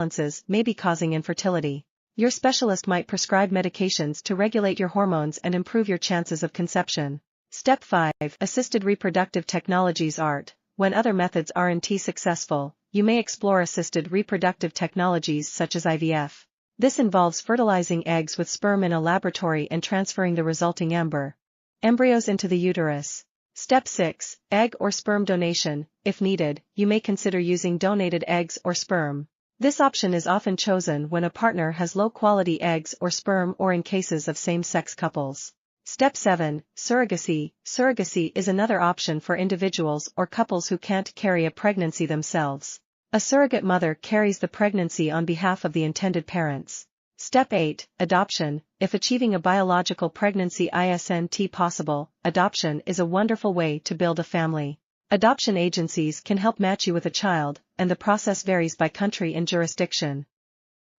imbalances may be causing infertility. Your specialist might prescribe medications to regulate your hormones and improve your chances of conception. Step 5. Assisted reproductive technologies ART. When other methods aren't successful, you may explore assisted reproductive technologies such as IVF. This involves fertilizing eggs with sperm in a laboratory and transferring the resulting embryos into the uterus. Step 6. Egg or sperm donation. If needed, you may consider using donated eggs or sperm. This option is often chosen when a partner has low-quality eggs or sperm or in cases of same-sex couples. Step 7. Surrogacy. Surrogacy is another option for individuals or couples who can't carry a pregnancy themselves. A surrogate mother carries the pregnancy on behalf of the intended parents. Step 8. Adoption. If achieving a biological pregnancy isn't possible, adoption is a wonderful way to build a family. Adoption agencies can help match you with a child, and the process varies by country and jurisdiction.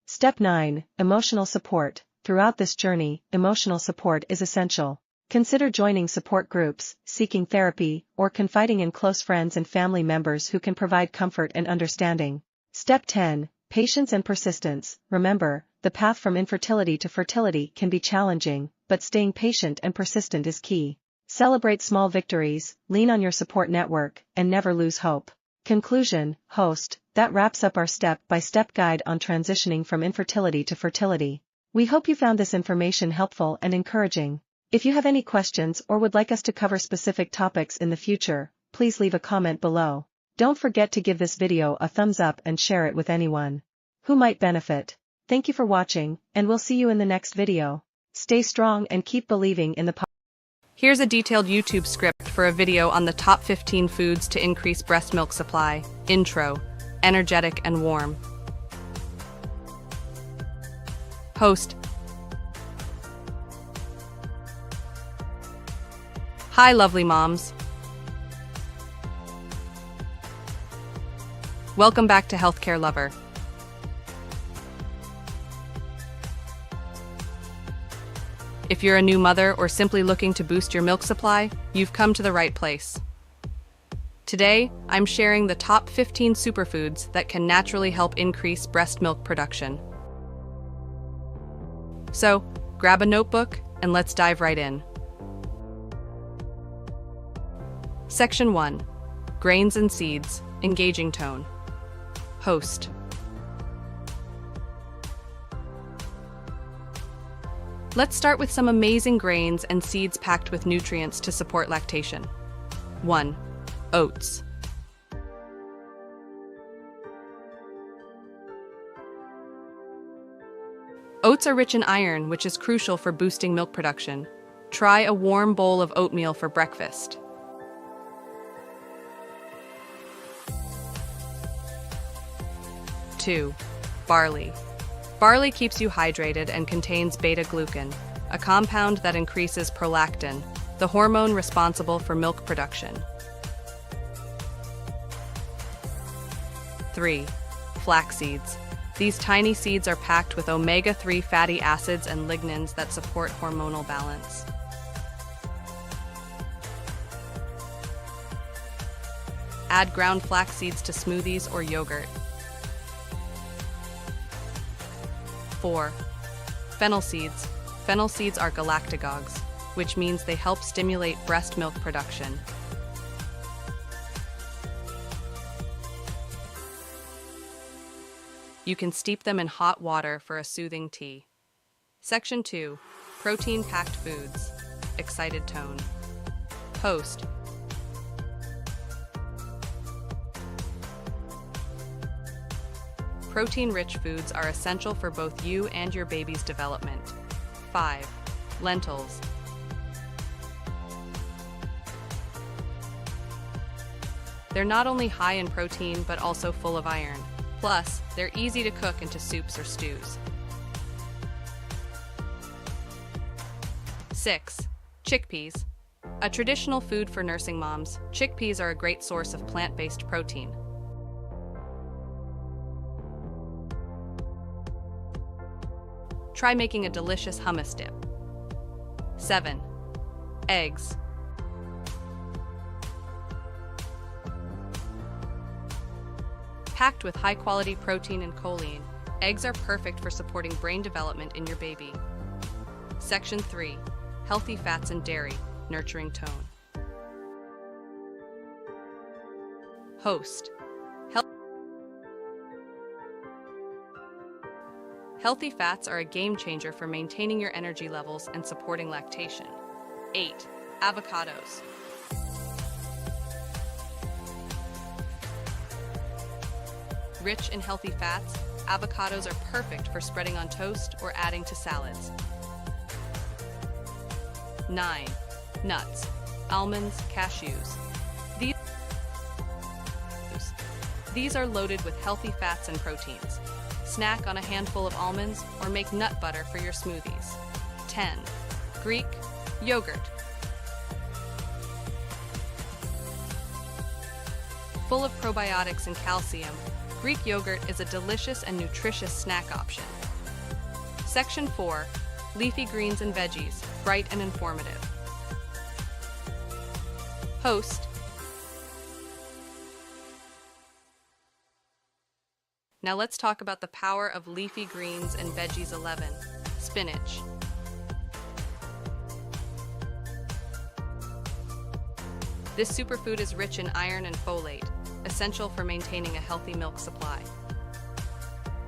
Step 9. Emotional support. Throughout this journey, emotional support is essential. Consider joining support groups, seeking therapy, or confiding in close friends and family members who can provide comfort and understanding. Step 10. Patience and persistence. Remember, the path from infertility to fertility can be challenging, but staying patient and persistent is key. Celebrate small victories, lean on your support network, and never lose hope. Conclusion. Host. That wraps up our step-by-step guide on transitioning from infertility to fertility. We hope you found this information helpful and encouraging. If you have any questions or would like us to cover specific topics in the future, please leave a comment below. Don't forget to give this video a thumbs up and share it with anyone who might benefit. Thank you for watching, and we'll see you in the next video. Stay strong and keep believing in the possibility. Here's a detailed YouTube script for a video on the top 15 foods to increase breast milk supply. Intro. Energetic and warm. Host. Hi, lovely moms. Welcome back to Healthcare Lover. If you're a new mother or simply looking to boost your milk supply, you've come to the right place. Today, I'm sharing the top 15 superfoods that can naturally help increase breast milk production. So, grab a notebook and let's dive right in. Section 1. Grains and Seeds, Engaging Tone. Host. Let's start with some amazing grains and seeds packed with nutrients to support lactation. 1. Oats. Oats are rich in iron, which is crucial for boosting milk production. Try a warm bowl of oatmeal for breakfast. 2. Barley. Barley keeps you hydrated and contains beta-glucan, a compound that increases prolactin, the hormone responsible for milk production. 3. Flax seeds. These tiny seeds are packed with omega-3 fatty acids and lignans that support hormonal balance. Add ground flax seeds to smoothies or yogurt. 4. Fennel seeds. Fennel seeds are galactagogues, which means they help stimulate breast milk production. You can steep them in hot water for a soothing tea. Section 2. Protein-packed foods. Excited tone. Host. Protein-rich foods are essential for both you and your baby's development. 5. Lentils. They're not only high in protein but also full of iron. Plus, they're easy to cook into soups or stews. 6. Chickpeas. A traditional food for nursing moms, chickpeas are a great source of plant-based protein. Try making a delicious hummus dip. 7. Eggs. Packed with high-quality protein and choline, Eggs are perfect for supporting brain development in your baby. Section 3. Healthy fats and dairy, nurturing tone. Host. Healthy fats are a game changer for maintaining your energy levels and supporting lactation. 8. Avocados. Rich in healthy fats, avocados are perfect for spreading on toast or adding to salads. 9. Nuts. Almonds, cashews. These are loaded with healthy fats and proteins. Snack on a handful of almonds or make nut butter for your smoothies. 10. Greek yogurt. Full of probiotics and calcium, Greek yogurt is a delicious and nutritious snack option. Section 4. Leafy greens and veggies, bright and informative. Host. Now let's talk about the power of leafy greens and veggies. 11. Spinach. This superfood is rich in iron and folate, essential for maintaining a healthy milk supply.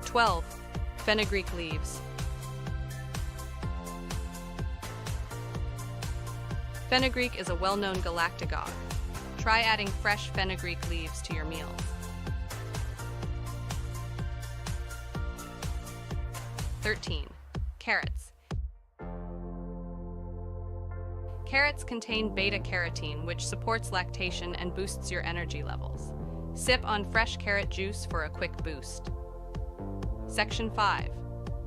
12. Fenugreek leaves. Fenugreek is a well-known galactagogue. Try adding fresh fenugreek leaves to your meals. 13. Carrots. Carrots contain beta-carotene, which supports lactation and boosts your energy levels. Sip on fresh carrot juice for a quick boost. Section 5.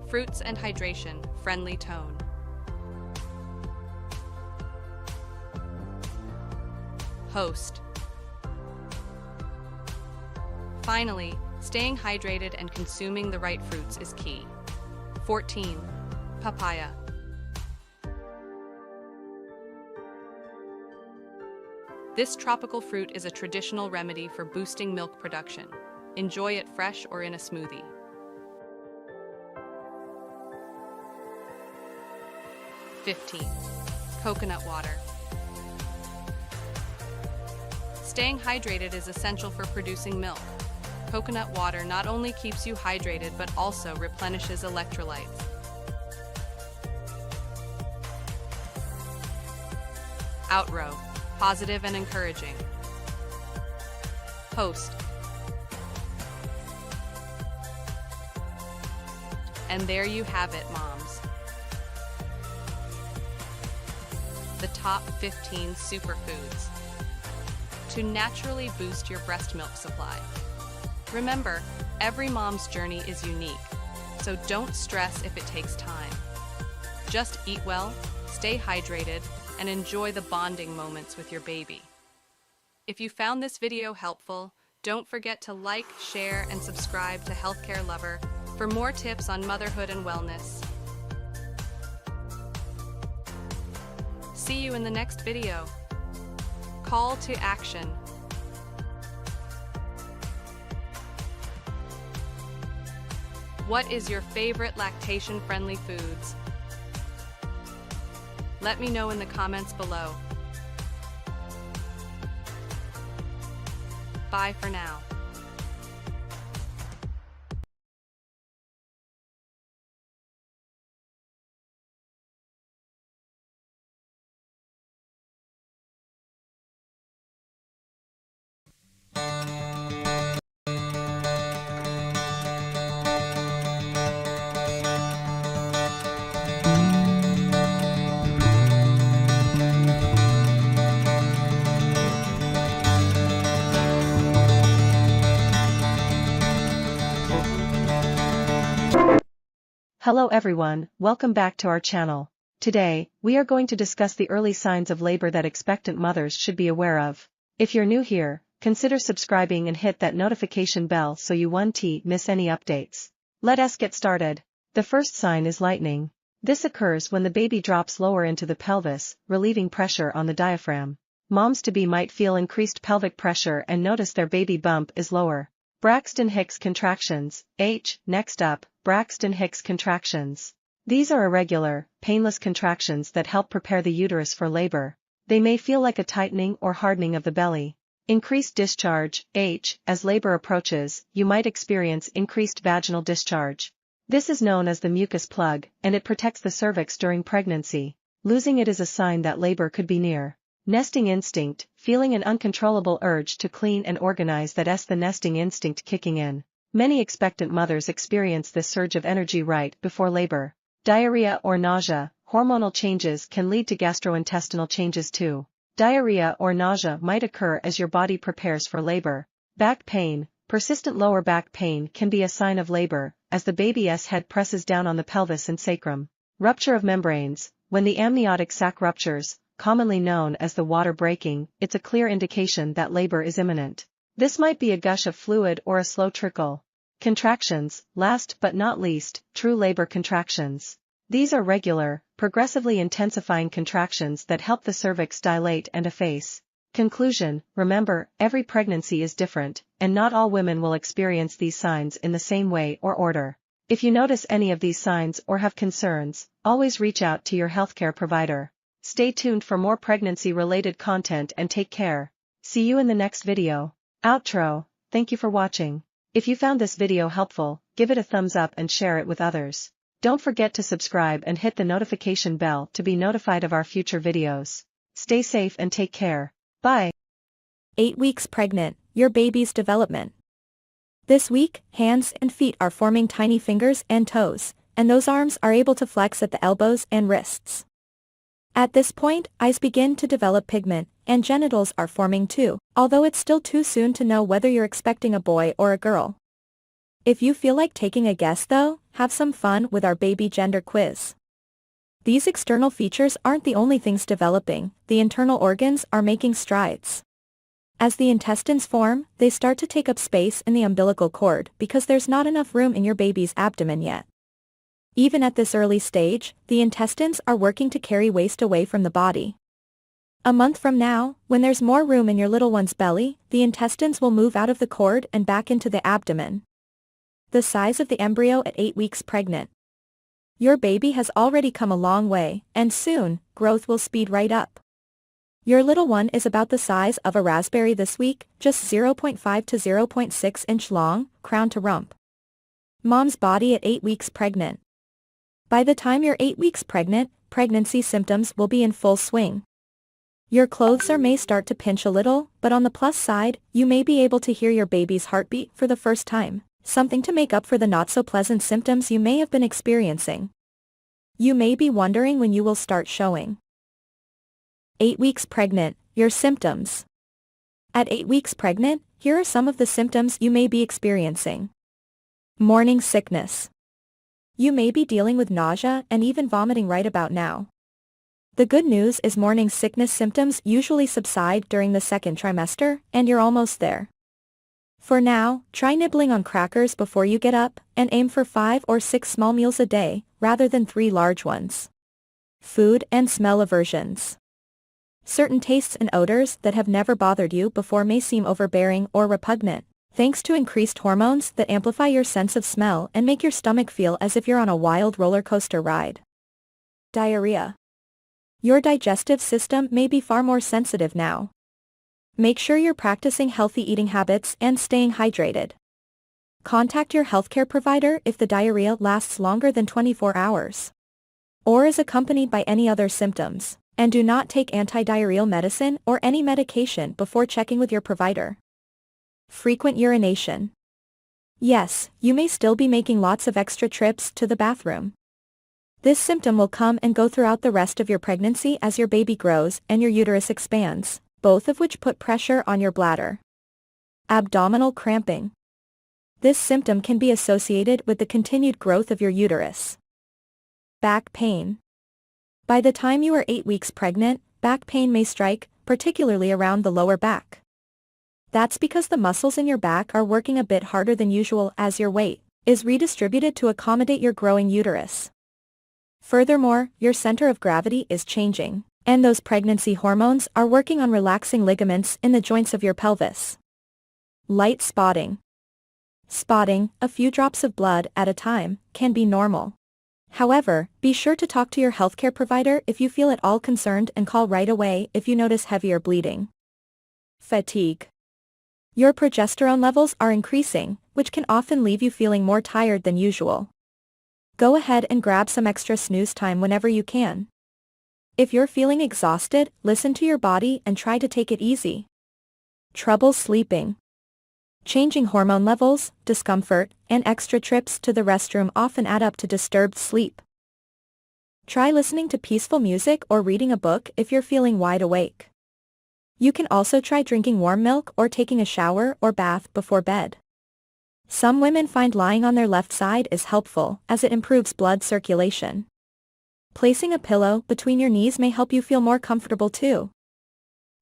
Fruits and hydration, friendly tone. Host. Finally, staying hydrated and consuming the right fruits is key. 14. Papaya. This tropical fruit is a traditional remedy for boosting milk production. Enjoy it fresh or in a smoothie. 15. Coconut water. Staying hydrated is essential for producing milk. Coconut water not only keeps you hydrated but also replenishes electrolytes. Outrow, positive and encouraging. Host. And there you have it, moms. The top 15 superfoods to naturally boost your breast milk supply. Remember, every mom's journey is unique, so don't stress if it takes time. Just eat well, stay hydrated, and enjoy the bonding moments with your baby. If you found this video helpful, don't forget to like, share, and subscribe to Healthcare Lover for more tips on motherhood and wellness. See you in the next video. Call to action. What is your favorite lactation-friendly foods? Let me know in the comments below. Bye for now. Hello everyone, welcome back to our channel. Today, we are going to discuss the early signs of labor that expectant mothers should be aware of. If you're new here, consider subscribing and hit that notification bell so you won't miss any updates. Let us get started. The first sign is lightening. This occurs when the baby drops lower into the pelvis, relieving pressure on the diaphragm. Moms-to-be might feel increased pelvic pressure and notice their baby bump is lower. Braxton Hicks contractions, H. Next up, Braxton Hicks contractions. These are irregular, painless contractions that help prepare the uterus for labor. They may feel like a tightening or hardening of the belly. Increased discharge, H. As labor approaches, you might experience increased vaginal discharge. This is known as the mucus plug, and it protects the cervix during pregnancy. Losing it is a sign that labor could be near. Nesting instinct, feeling an uncontrollable urge to clean and organize that's the nesting instinct kicking in. Many expectant mothers experience this surge of energy right before labor. Diarrhea or nausea, hormonal changes can lead to gastrointestinal changes too. Diarrhea or nausea might occur as your body prepares for labor. Back pain, persistent lower back pain can be a sign of labor, as the baby's head presses down on the pelvis and sacrum. Rupture of membranes, when the amniotic sac ruptures, commonly known as the water breaking, it's a clear indication that labor is imminent. This might be a gush of fluid or a slow trickle. Contractions, last but not least, true labor contractions. These are regular, progressively intensifying contractions that help the cervix dilate and efface. Conclusion, remember, every pregnancy is different, and not all women will experience these signs in the same way or order. If you notice any of these signs or have concerns, always reach out to your healthcare provider. Stay tuned for more pregnancy-related content and take care. See you in the next video. Outro, thank you for watching. If you found this video helpful, give it a thumbs up and share it with others. Don't forget to subscribe and hit the notification bell to be notified of our future videos. Stay safe and take care. Bye. 8 weeks pregnant, your baby's development. This week, hands and feet are forming tiny fingers and toes, and those arms are able to flex at the elbows and wrists. At this point, eyes begin to develop pigment, and genitals are forming too, although it's still too soon to know whether you're expecting a boy or a girl. If you feel like taking a guess though, have some fun with our baby gender quiz. These external features aren't the only things developing, the internal organs are making strides. As the intestines form, they start to take up space in the umbilical cord because there's not enough room in your baby's abdomen yet. Even at this early stage, the intestines are working to carry waste away from the body. A month from now, when there's more room in your little one's belly, the intestines will move out of the cord and back into the abdomen. The size of the embryo at 8 weeks pregnant. Your baby has already come a long way, and soon, growth will speed right up. Your little one is about the size of a raspberry this week, just 0.5 to 0.6 inch long, crown to rump. Mom's body at 8 weeks pregnant. By the time you're 8 weeks pregnant, pregnancy symptoms will be in full swing. Your clothes may start to pinch a little, but on the plus side, you may be able to hear your baby's heartbeat for the first time. Something to make up for the not-so-pleasant symptoms you may have been experiencing. You may be wondering when you will start showing. 8 weeks pregnant, your symptoms. At 8 weeks pregnant, here are some of the symptoms you may be experiencing. Morning sickness. You may be dealing with nausea and even vomiting right about now. The good news is morning sickness symptoms usually subside during the second trimester, and you're almost there. For now, try nibbling on crackers before you get up, and aim for 5 or 6 small meals a day, rather than 3 large ones. Food and smell aversions. Certain tastes and odors that have never bothered you before may seem overbearing or repugnant, thanks to increased hormones that amplify your sense of smell and make your stomach feel as if you're on a wild roller coaster ride. Diarrhea. Your digestive system may be far more sensitive now. Make sure you're practicing healthy eating habits and staying hydrated. Contact your healthcare provider if the diarrhea lasts longer than 24 hours. Or is accompanied by any other symptoms, and do not take anti-diarrheal medicine or any medication before checking with your provider. Frequent urination. Yes, you may still be making lots of extra trips to the bathroom. This symptom will come and go throughout the rest of your pregnancy as your baby grows and your uterus expands, both of which put pressure on your bladder. Abdominal cramping. This symptom can be associated with the continued growth of your uterus. Back pain. By the time you are 8 weeks pregnant, back pain may strike, particularly around the lower back. That's because the muscles in your back are working a bit harder than usual as your weight is redistributed to accommodate your growing uterus. Furthermore, your center of gravity is changing, and those pregnancy hormones are working on relaxing ligaments in the joints of your pelvis. Light spotting. Spotting, a few drops of blood at a time, can be normal. However, be sure to talk to your healthcare provider if you feel at all concerned and call right away if you notice heavier bleeding. Fatigue. Your progesterone levels are increasing, which can often leave you feeling more tired than usual. Go ahead and grab some extra snooze time whenever you can. If you're feeling exhausted, listen to your body and try to take it easy. Trouble sleeping. Changing hormone levels, discomfort, and extra trips to the restroom often add up to disturbed sleep. Try listening to peaceful music or reading a book if you're feeling wide awake. You can also try drinking warm milk or taking a shower or bath before bed. Some women find lying on their left side is helpful as it improves blood circulation. Placing a pillow between your knees may help you feel more comfortable too.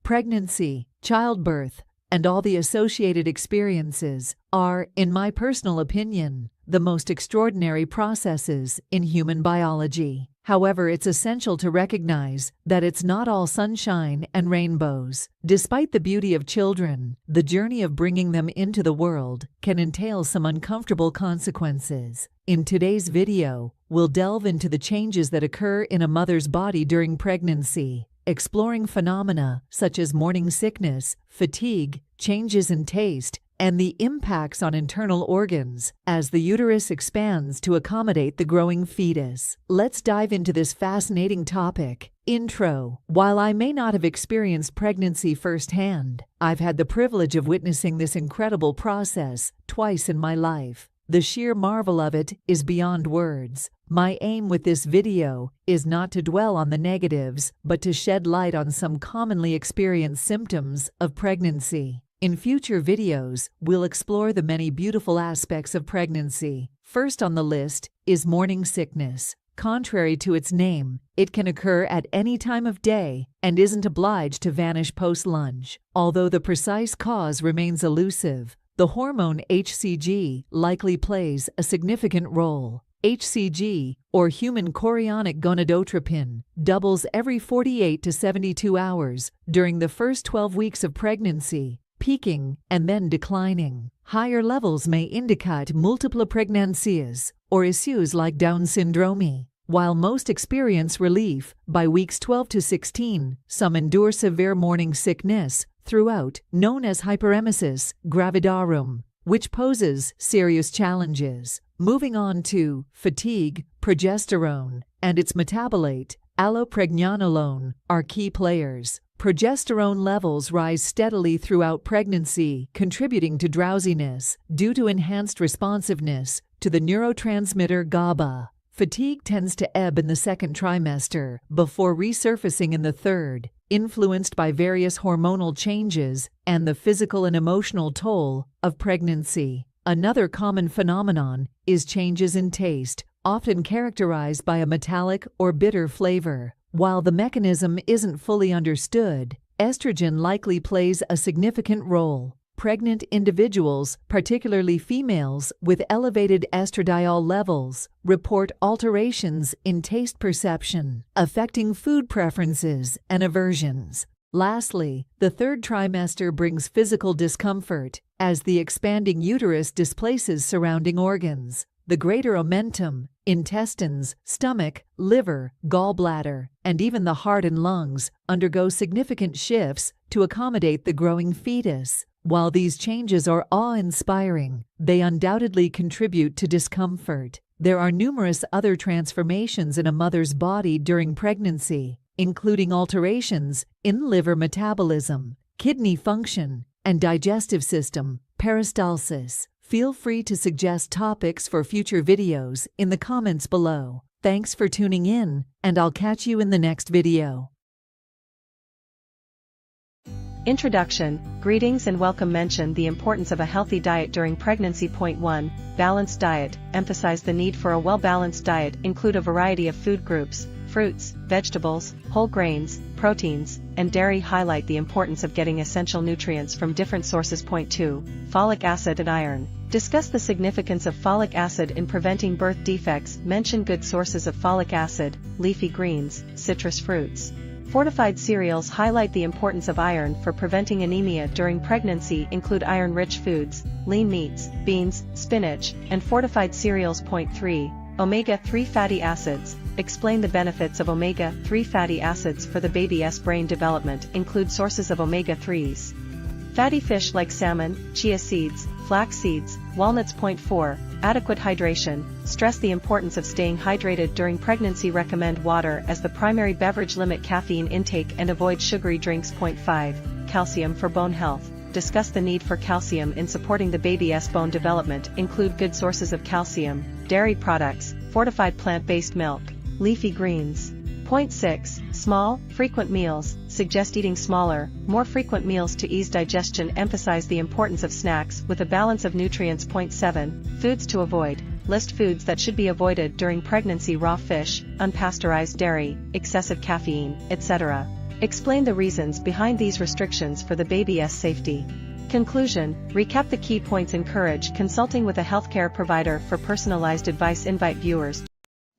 Pregnancy, childbirth, and all the associated experiences are, in my personal opinion, the most extraordinary processes in human biology. However, it's essential to recognize that it's not all sunshine and rainbows. Despite the beauty of children, the journey of bringing them into the world can entail some uncomfortable consequences. In today's video, we'll delve into the changes that occur in a mother's body during pregnancy, exploring phenomena such as morning sickness, fatigue, changes in taste, and the impacts on internal organs as the uterus expands to accommodate the growing fetus. Let's dive into this fascinating topic. Intro. While I may not have experienced pregnancy firsthand, I've had the privilege of witnessing this incredible process twice in my life. The sheer marvel of it is beyond words. My aim with this video is not to dwell on the negatives, but to shed light on some commonly experienced symptoms of pregnancy. In future videos, we'll explore the many beautiful aspects of pregnancy. First on the list is morning sickness. Contrary to its name, it can occur at any time of day and isn't obliged to vanish post-lunch. Although the precise cause remains elusive, the hormone HCG likely plays a significant role. HCG, or human chorionic gonadotropin, doubles every 48 to 72 hours during the first 12 weeks of pregnancy, peaking and then declining. Higher levels may indicate multiple pregnancies or issues like Down syndrome. While most experience relief by weeks 12 to 16, some endure severe morning sickness throughout, known as hyperemesis gravidarum, which poses serious challenges. Moving on to fatigue, progesterone, and its metabolite, allopregnanolone, are key players. Progesterone levels rise steadily throughout pregnancy, contributing to drowsiness due to enhanced responsiveness to the neurotransmitter GABA. Fatigue tends to ebb in the second trimester before resurfacing in the third, influenced by various hormonal changes and the physical and emotional toll of pregnancy. Another common phenomenon is changes in taste, often characterized by a metallic or bitter flavor. While the mechanism isn't fully understood, estrogen likely plays a significant role. Pregnant individuals, particularly females with elevated estradiol levels, report alterations in taste perception, affecting food preferences and aversions. Lastly, the third trimester brings physical discomfort as the expanding uterus displaces surrounding organs. The greater omentum, intestines, stomach, liver, gallbladder, and even the heart and lungs undergo significant shifts to accommodate the growing fetus. While these changes are awe-inspiring, they undoubtedly contribute to discomfort. There are numerous other transformations in a mother's body during pregnancy, including alterations in liver metabolism, kidney function, and digestive system, peristalsis. Feel free to suggest topics for future videos in the comments below. Thanks for tuning in, and I'll catch you in the next video. Introduction, greetings and welcome. Mention the importance of a healthy diet during pregnancy. Point 1. Balanced diet. Emphasize the need for a well-balanced diet. Include a variety of food groups, fruits, vegetables, whole grains, proteins, and dairy. Highlight the importance of getting essential nutrients from different sources. Point 2. Folic acid and iron. Discuss the significance of folic acid in preventing birth defects. Mention good sources of folic acid, leafy greens, citrus fruits. Fortified cereals highlight the importance of iron for preventing anemia during pregnancy. Include iron-rich foods, lean meats, beans, spinach, and fortified cereals. Point 3. Omega-3 fatty acids. Explain the benefits of omega-3 fatty acids for the baby's brain development. Include sources of omega-3s. Fatty fish like salmon, chia seeds, flax seeds, walnuts. Point 4. Adequate hydration. Stress the importance of staying hydrated during pregnancy. Recommend water as the primary beverage. Limit caffeine intake and avoid sugary drinks. Point 5. Calcium for bone health. Discuss the need for calcium in supporting the baby's bone development. Include good sources of calcium, dairy products, fortified plant-based milk, leafy greens. Point 6. Small, frequent meals. Suggest eating smaller, more frequent meals to ease digestion. Emphasize the importance of snacks with a balance of nutrients. Point 7. Foods to avoid. List foods that should be avoided during pregnancy: raw fish, unpasteurized dairy, excessive caffeine, etc. Explain the reasons behind these restrictions for the baby's safety. Conclusion. Recap the key points. Encourage consulting with a healthcare provider for personalized advice. Invite viewers.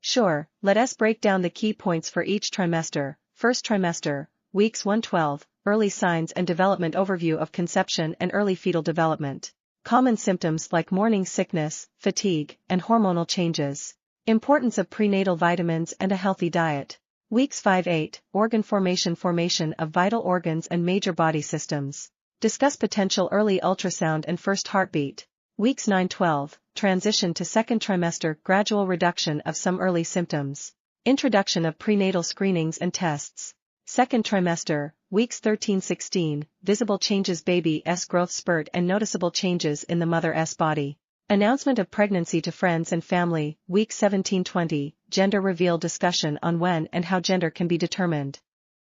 Sure, let us break down the key points for each trimester. First trimester, weeks 1-12, early signs and development. Overview of conception and early fetal development. Common symptoms like morning sickness, fatigue, and hormonal changes. Importance of prenatal vitamins and a healthy diet. Weeks 5-8, organ formation. Formation of vital organs and major body systems. Discuss potential early ultrasound and first heartbeat. Weeks 9-12, transition to second trimester. Gradual reduction of some early symptoms. Introduction of prenatal screenings and tests. Second trimester, weeks 13-16, visible changes. Baby's growth spurt and noticeable changes in the mother's body. Announcement of pregnancy to friends and family. Weeks 17-20, gender reveal. Discussion on when and how gender can be determined.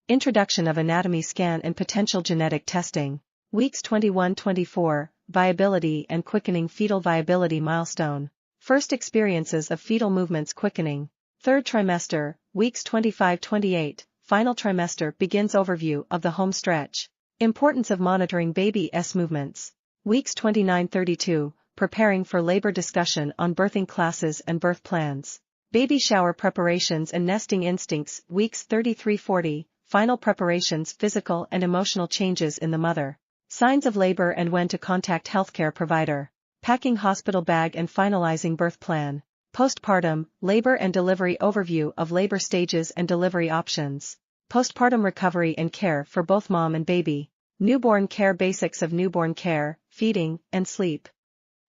Introduction of anatomy scan and potential genetic testing. Weeks 21-24, viability and quickening. Fetal viability milestone. First experiences of fetal movements. Quickening. Third trimester, weeks 25-28, final trimester begins. Overview of the home stretch. Importance of monitoring baby's movements. Weeks 29-32, preparing for labor. Discussion on birthing classes and birth plans. Baby shower preparations and nesting instincts. Weeks 33-40, final preparations. Physical and emotional changes in the mother. Signs of labor and when to contact healthcare provider. Packing hospital bag and finalizing birth plan. Postpartum, labor and delivery. Overview of labor stages and delivery options. Postpartum recovery and care for both mom and baby. Newborn care. Basics of newborn care, feeding, and sleep.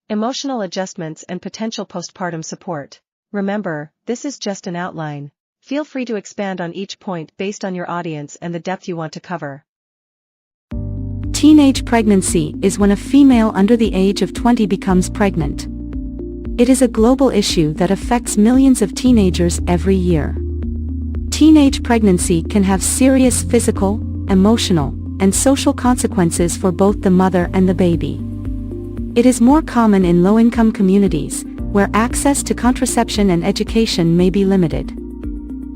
Emotional adjustments and potential postpartum support. Remember, this is just an outline. Feel free to expand on each point based on your audience and the depth you want to cover. Teenage pregnancy is when a female under the age of 20 becomes pregnant. It is a global issue that affects millions of teenagers every year. Teenage pregnancy can have serious physical, emotional, and social consequences for both the mother and the baby. It is more common in low-income communities, where access to contraception and education may be limited.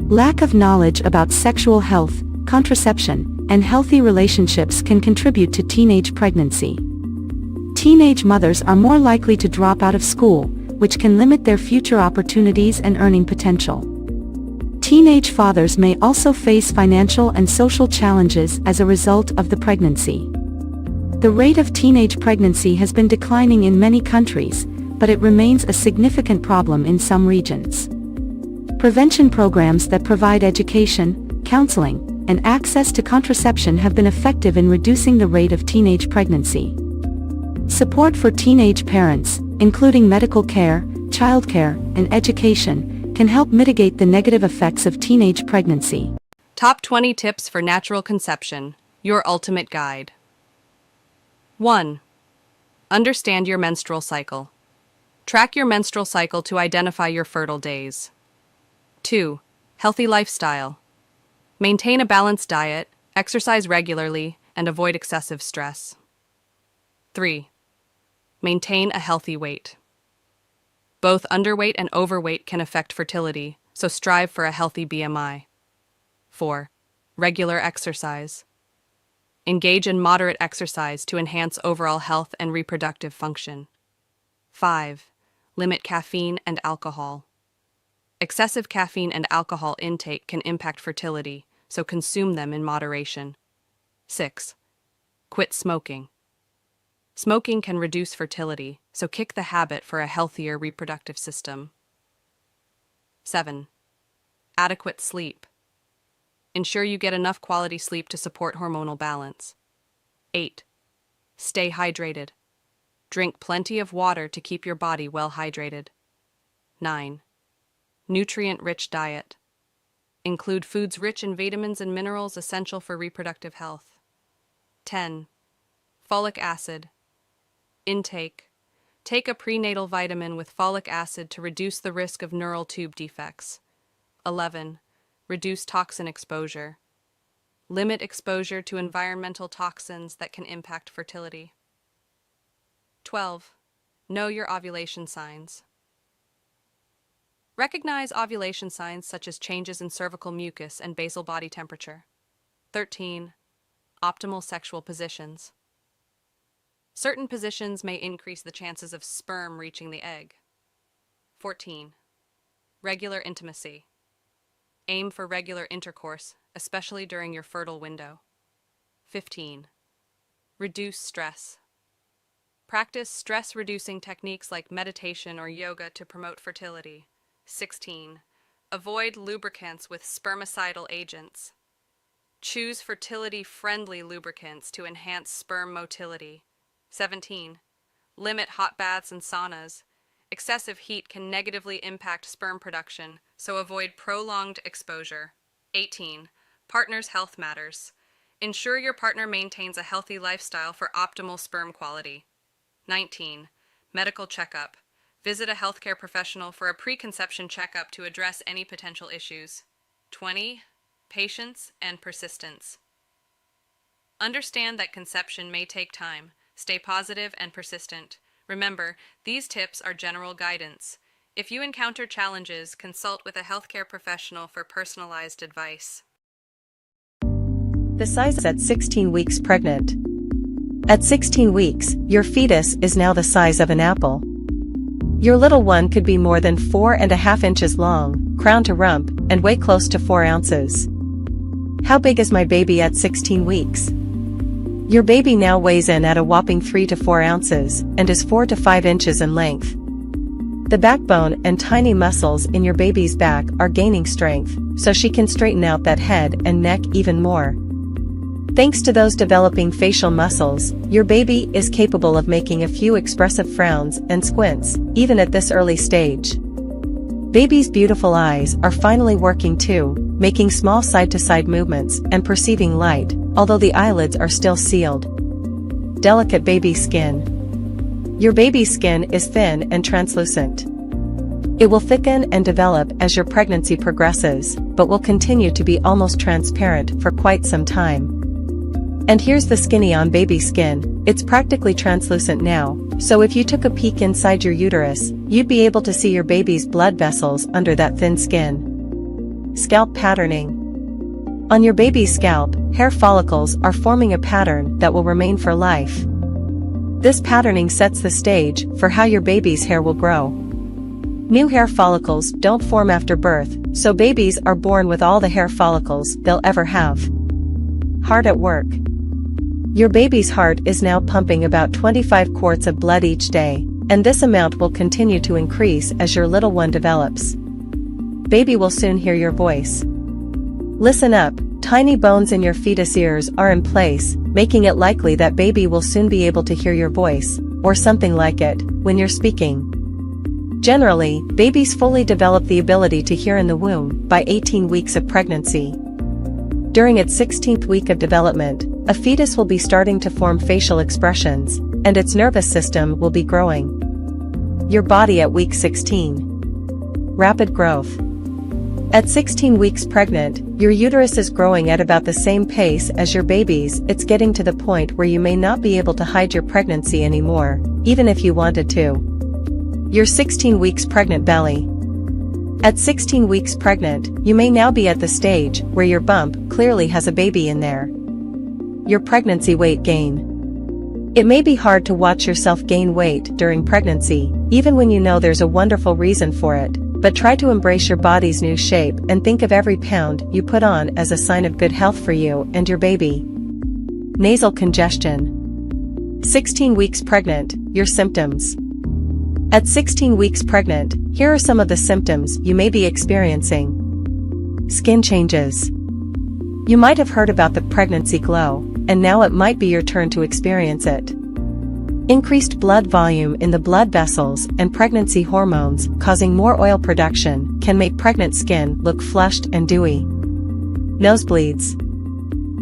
Lack of knowledge about sexual health, contraception, and healthy relationships can contribute to teenage pregnancy. Teenage mothers are more likely to drop out of school, which can limit their future opportunities and earning potential. Teenage fathers may also face financial and social challenges as a result of the pregnancy. The rate of teenage pregnancy has been declining in many countries, but it remains a significant problem in some regions. Prevention programs that provide education, counseling, and access to contraception have been effective in reducing the rate of teenage pregnancy. Support for teenage parents, including medical care, childcare, and education, can help mitigate the negative effects of teenage pregnancy. Top 20 tips for natural conception, your ultimate guide. 1. Understand your menstrual cycle. Track your menstrual cycle to identify your fertile days. 2. Healthy lifestyle. Maintain a balanced diet, exercise regularly, and avoid excessive stress. 3. Maintain a healthy weight. Both underweight and overweight can affect fertility, so strive for a healthy BMI. 4. Regular exercise. Engage in moderate exercise to enhance overall health and reproductive function. 5. Limit caffeine and alcohol. Excessive caffeine and alcohol intake can impact fertility, so consume them in moderation. 6. Quit smoking. Smoking can reduce fertility, so kick the habit for a healthier reproductive system. 7. Adequate sleep. Ensure you get enough quality sleep to support hormonal balance. 8. Stay hydrated. Drink plenty of water to keep your body well hydrated. 9. Nutrient-rich diet. Include foods rich in vitamins and minerals essential for reproductive health. 10. Folic acid. Intake. Take a prenatal vitamin with folic acid to reduce the risk of neural tube defects. 11. Reduce toxin exposure. Limit exposure to environmental toxins that can impact fertility. 12. Know your ovulation signs. Recognize ovulation signs such as changes in cervical mucus and basal body temperature. 13. Optimal sexual positions. Certain positions may increase the chances of sperm reaching the egg. 14. Regular intimacy. Aim for regular intercourse, especially during your fertile window. 15. Reduce stress. Practice stress-reducing techniques like meditation or yoga to promote fertility. 16. Avoid lubricants with spermicidal agents. Choose fertility-friendly lubricants to enhance sperm motility. 17. Limit hot baths and saunas. Excessive heat can negatively impact sperm production, so avoid prolonged exposure. 18. Partner's health matters. Ensure your partner maintains a healthy lifestyle for optimal sperm quality. 19. Medical checkup. Visit a healthcare professional for a preconception checkup to address any potential issues. 20. Patience and persistence. Understand that conception may take time. Stay positive and persistent. Remember, these tips are general guidance. If you encounter challenges, consult with a healthcare professional for personalized advice. The size at 16 weeks pregnant. At 16 weeks, your fetus is now the size of an apple. Your little one could be more than 4.5 inches long, crown to rump, and weigh close to 4 ounces. How big is my baby at 16 weeks? Your baby now weighs in at a whopping 3 to 4 ounces, and is 4 to 5 inches in length. The backbone and tiny muscles in your baby's back are gaining strength, so she can straighten out that head and neck even more. Thanks to those developing facial muscles, your baby is capable of making a few expressive frowns and squints, even at this early stage. Baby's beautiful eyes are finally working too, making small side-to-side movements and perceiving light, although the eyelids are still sealed. Delicate baby skin. Your baby's skin is thin and translucent. It will thicken and develop as your pregnancy progresses, but will continue to be almost transparent for quite some time. And here's the skinny on baby skin. It's practically translucent now, so if you took a peek inside your uterus, you'd be able to see your baby's blood vessels under that thin skin. Scalp patterning. On your baby's scalp, hair follicles are forming a pattern that will remain for life. This patterning sets the stage for how your baby's hair will grow. New hair follicles don't form after birth, so babies are born with all the hair follicles they'll ever have. Heart at work. Your baby's heart is now pumping about 25 quarts of blood each day, and this amount will continue to increase as your little one develops. Baby will soon hear your voice. Listen up, tiny bones in your fetus ears are in place, making it likely that baby will soon be able to hear your voice, or something like it, when you're speaking. Generally, babies fully develop the ability to hear in the womb by 18 weeks of pregnancy. During its 16th week of development, a fetus will be starting to form facial expressions, and its nervous system will be growing. Your body at week 16. Rapid growth. At 16 weeks pregnant, your uterus is growing at about the same pace as your baby's. It's getting to the point where you may not be able to hide your pregnancy anymore, even if you wanted to. Your 16 weeks pregnant belly. At 16 weeks pregnant, you may now be at the stage where your bump clearly has a baby in there. Your pregnancy weight gain. It may be hard to watch yourself gain weight during pregnancy, even when you know there's a wonderful reason for it, But try to embrace your body's new shape and think of every pound you put on as a sign of good health for you and your baby. Nasal congestion. 16 weeks pregnant, your symptoms. At 16 weeks pregnant, here are some of the symptoms you may be experiencing. Skin changes. You might have heard about the pregnancy glow, and now it might be your turn to experience it. Increased blood volume in the blood vessels and pregnancy hormones causing more oil production can make pregnant skin look flushed and dewy. Nosebleeds.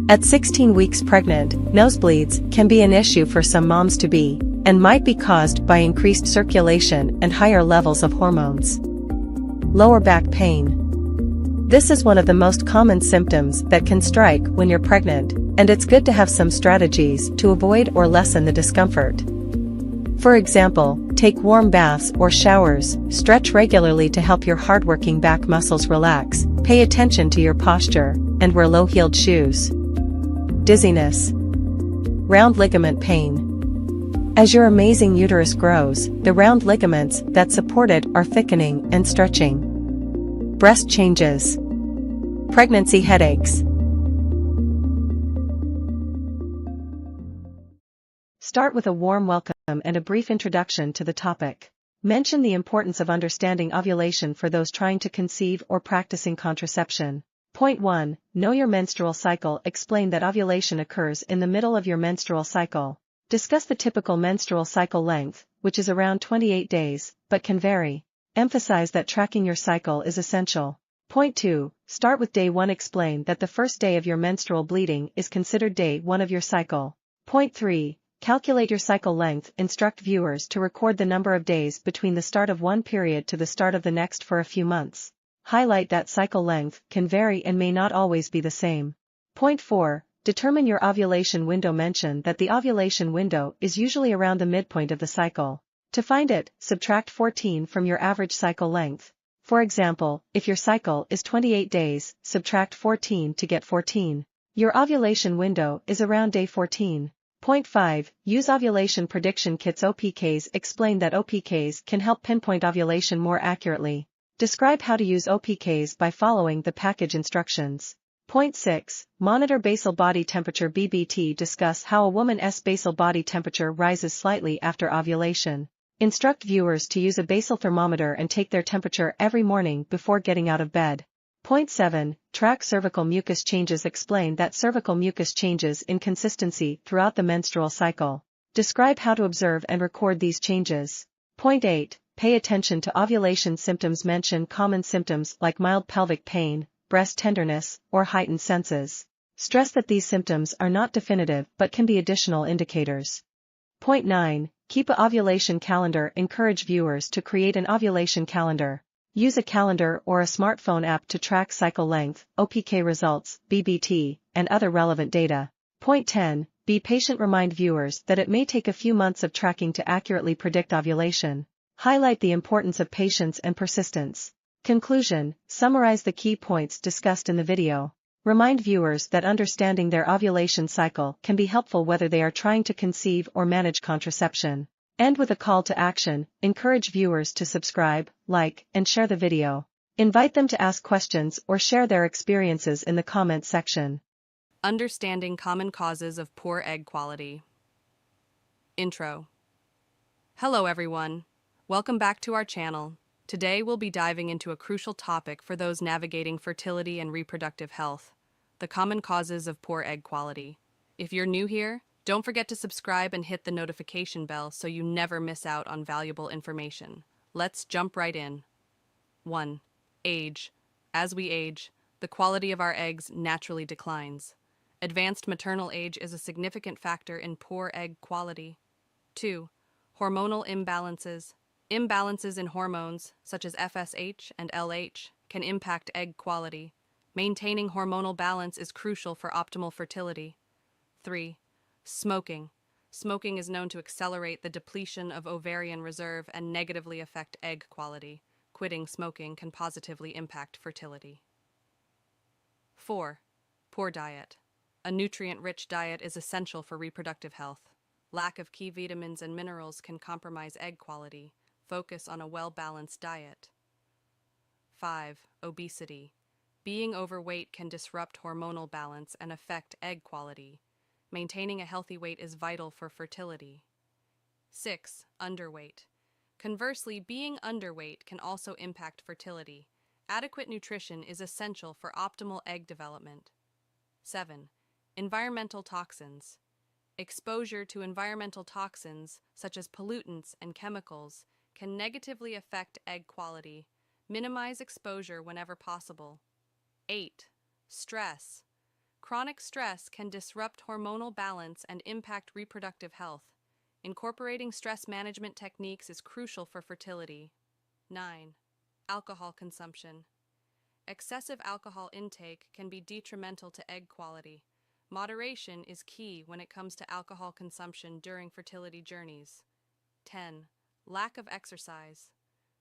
At 16 weeks pregnant, nosebleeds can be an issue for some moms-to-be, and might be caused by increased circulation and higher levels of hormones. Lower back pain. This is one of the most common symptoms that can strike when you're pregnant, and it's good to have some strategies to avoid or lessen the discomfort. For example, take warm baths or showers, stretch regularly to help your hardworking back muscles relax, pay attention to your posture, and wear low-heeled shoes. Dizziness. Round ligament pain. As your amazing uterus grows, the round ligaments that support it are thickening and stretching. Breast changes. Pregnancy headaches. Start with a warm welcome and a brief introduction to the topic. Mention the importance of understanding ovulation for those trying to conceive or practicing contraception. Point 1. Know your menstrual cycle. Explain that ovulation occurs in the middle of your menstrual cycle. Discuss the typical menstrual cycle length, which is around 28 days, but can vary. Emphasize that tracking your cycle is essential. Point 2. Start with day 1. Explain that the first day of your menstrual bleeding is considered day 1 of your cycle. Point 3. Calculate your cycle length. Instruct viewers to record the number of days between the start of one period to the start of the next for a few months. Highlight that cycle length can vary and may not always be the same. Point 4. Determine your ovulation window. Mention that the ovulation window is usually around the midpoint of the cycle. To find it, subtract 14 from your average cycle length. For example, if your cycle is 28 days, subtract 14 to get 14. Your ovulation window is around day 14. Point 5. Use ovulation prediction kits. OPKs. Explain that OPKs can help pinpoint ovulation more accurately. Describe how to use OPKs by following the package instructions. Point 6. Monitor basal body temperature. BBT. Discuss how a woman's basal body temperature rises slightly after ovulation. Instruct viewers to use a basal thermometer and take their temperature every morning before getting out of bed. Point 7. Track cervical mucus changes. Explain that cervical mucus changes in consistency throughout the menstrual cycle. Describe how to observe and record these changes. Point 8. Pay attention to ovulation symptoms. Mention common symptoms like mild pelvic pain, breast tenderness, or heightened senses. Stress that these symptoms are not definitive but can be additional indicators. Point 9. Keep an ovulation calendar. Encourage viewers to create an ovulation calendar. Use a calendar or a smartphone app to track cycle length, OPK results, BBT, and other relevant data. Point 10. Be patient. Remind viewers that it may take a few months of tracking to accurately predict ovulation. Highlight the importance of patience and persistence. Conclusion. Summarize the key points discussed in the video. Remind viewers that understanding their ovulation cycle can be helpful whether they are trying to conceive or manage contraception. End with a call to action. Encourage viewers to subscribe, like, and share the video. Invite them to ask questions or share their experiences in the comments section. Understanding common causes of poor egg quality. Intro. Hello everyone. Welcome back to our channel. Today we'll be diving into a crucial topic for those navigating fertility and reproductive health: the common causes of poor egg quality. If you're new here, don't forget to subscribe and hit the notification bell so you never miss out on valuable information. Let's jump right in. 1. Age. As we age, the quality of our eggs naturally declines. Advanced maternal age is a significant factor in poor egg quality. 2. Hormonal imbalances. Imbalances in hormones, such as FSH and LH, can impact egg quality. Maintaining hormonal balance is crucial for optimal fertility. 3. Smoking. Smoking is known to accelerate the depletion of ovarian reserve and negatively affect egg quality. Quitting smoking can positively impact fertility. 4. Poor diet. A nutrient-rich diet is essential for reproductive health. Lack of key vitamins and minerals can compromise egg quality. Focus on a well-balanced diet. 5. Obesity. Being overweight can disrupt hormonal balance and affect egg quality. Maintaining a healthy weight is vital for fertility. 6. Underweight. Conversely, being underweight can also impact fertility. Adequate nutrition is essential for optimal egg development. 7. Environmental toxins. Exposure to environmental toxins, such as pollutants and chemicals, can negatively affect egg quality. Minimize exposure whenever possible. 8. Stress. Chronic stress can disrupt hormonal balance and impact reproductive health. Incorporating stress management techniques is crucial for fertility. 9. Alcohol consumption. Excessive alcohol intake can be detrimental to egg quality. Moderation is key when it comes to alcohol consumption during fertility journeys. 10. Lack of exercise.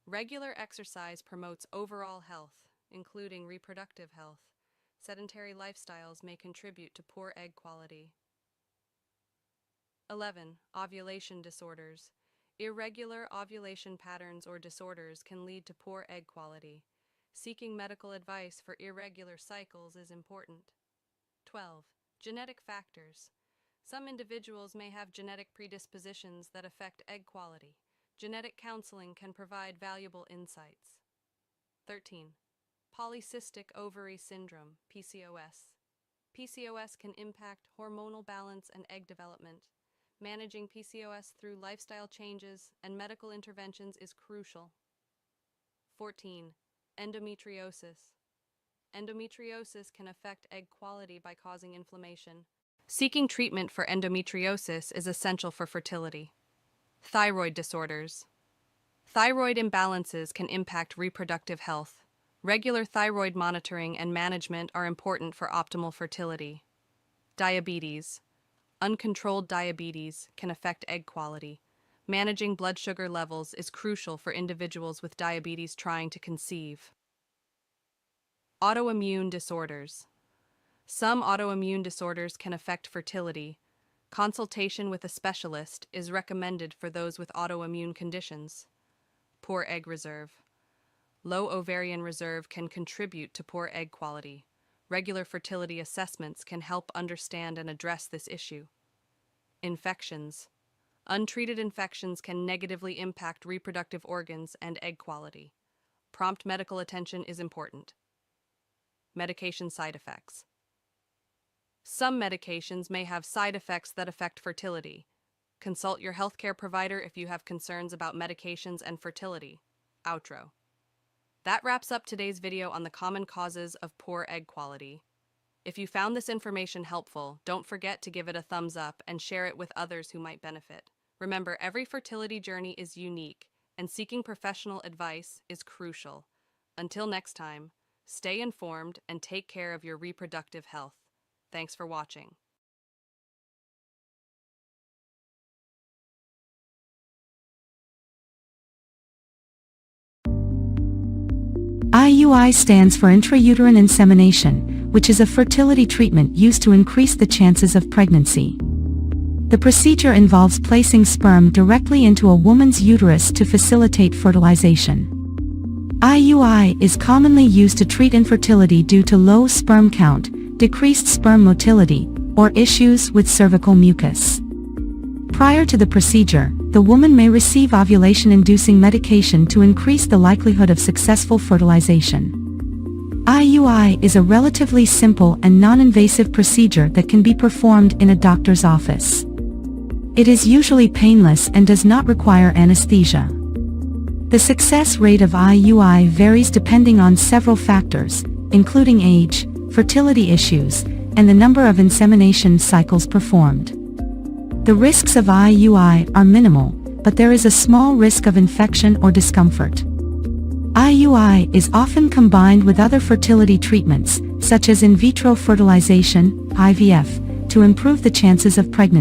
Regular exercise promotes overall health, including reproductive health. Sedentary lifestyles may contribute to poor egg quality. 11. Ovulation disorders. Irregular ovulation patterns or disorders can lead to poor egg quality. Seeking medical advice for irregular cycles is important. 12. Genetic factors. Some individuals may have genetic predispositions that affect egg quality. Genetic counseling can provide valuable insights. 13. Polycystic ovary syndrome, PCOS. PCOS can impact hormonal balance and egg development. Managing PCOS through lifestyle changes and medical interventions is crucial. 14. Endometriosis. Endometriosis can affect egg quality by causing inflammation. Seeking treatment for endometriosis is essential for fertility. Thyroid disorders. Thyroid imbalances can impact reproductive health. Regular thyroid monitoring and management are important for optimal fertility. Diabetes. Uncontrolled diabetes can affect egg quality. Managing blood sugar levels is crucial for individuals with diabetes trying to conceive. Autoimmune disorders. Some autoimmune disorders can affect fertility. Consultation with a specialist is recommended for those with autoimmune conditions. Poor egg reserve. Low ovarian reserve can contribute to poor egg quality. Regular fertility assessments can help understand and address this issue. Infections. Untreated infections can negatively impact reproductive organs and egg quality. Prompt medical attention is important. Medication side effects. Some medications may have side effects that affect fertility. Consult your healthcare provider if you have concerns about medications and fertility. Outro. That wraps up today's video on the common causes of poor egg quality. If you found this information helpful, don't forget to give it a thumbs up and share it with others who might benefit. Remember, every fertility journey is unique, and seeking professional advice is crucial. Until next time, stay informed and take care of your reproductive health. Thanks for watching. IUI stands for intrauterine insemination, which is a fertility treatment used to increase the chances of pregnancy. The procedure involves placing sperm directly into a woman's uterus to facilitate fertilization. IUI is commonly used to treat infertility due to low sperm count, decreased sperm motility, or issues with cervical mucus. Prior to the procedure, the woman may receive ovulation-inducing medication to increase the likelihood of successful fertilization. IUI is a relatively simple and non-invasive procedure that can be performed in a doctor's office. It is usually painless and does not require anesthesia. The success rate of IUI varies depending on several factors, including age, fertility issues, and the number of insemination cycles performed. The risks of IUI are minimal, but there is a small risk of infection or discomfort. IUI is often combined with other fertility treatments, such as in vitro fertilization, IVF, to improve the chances of pregnancy.